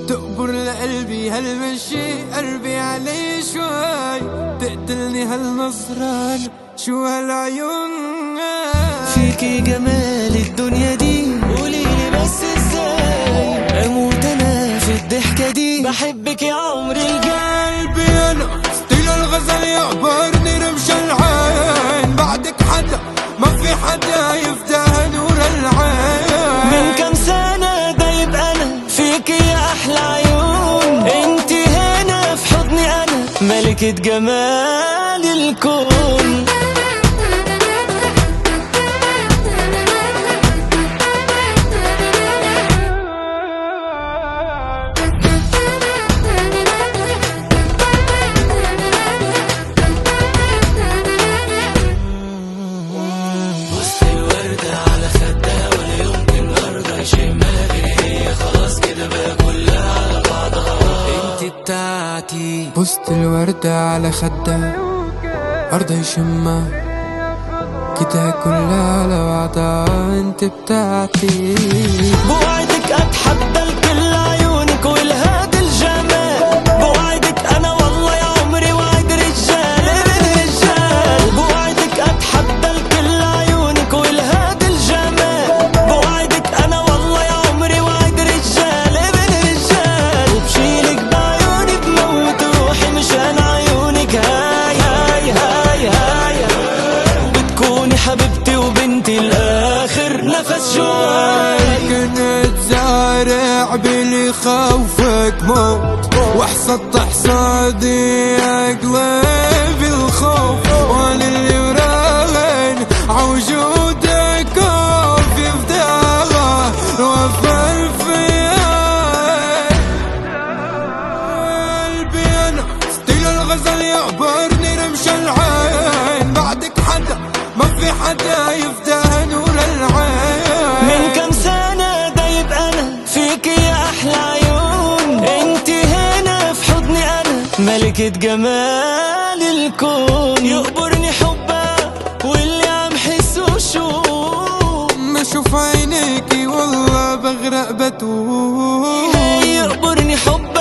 تقبر لقلبي هالمشي، قلبي علي شوي تقتلني هالنظرة، شو هالعيون. فيكي جمال الدنيا دي، قوليلي بس ازاي اموت انا في الضحكة دي، بحبك يا عمري قلبي انا ستيل الغزل يعبرني رمش العين، بعدك حدا ما في حدا يفداها نور العين. من كم سنة دايب انا فيكي يا احلى عيون، انتي هنا في حضني انا ملكة جمال الكون. بوست الوردة على خدها أرضها يشمها كده كلها على بعضها، انت بتاعتي. بوعدك اتحدى الكل عيونك والهاد الجمال، بوعدك انا والله يا عمري وعد رجال ابن رجال، بوعدك اتحدى الكل عيونك والهاد الجمال، بوعدك انا والله يا عمري وعد رجال ابن رجال، وبشيلك بعيوني بموت روحي مشان عيونك. هاي هاي هاي هاي وبتكوني حبيبتي وبنتي الاخر نفس جواي. كنت زارع بلي خوفك موت، وحصدت حصادي اقلب الخوف، وانا اللي وراهن عوجودك في فداها وفر فيها. قلبي انا ستيل الغزل يعبرني رمش العين، بعدك حدا ما في حدا يفداها نور العين. من كم سنة دايب أنا فيك يا أحلى عيون، انتي هنا في حضني أنا ملكة جمال الكون. يقبرني حبها واللي عم حسه شوق، ما اشوف عينيكي والله بغرق بتوه. يقبرني حبها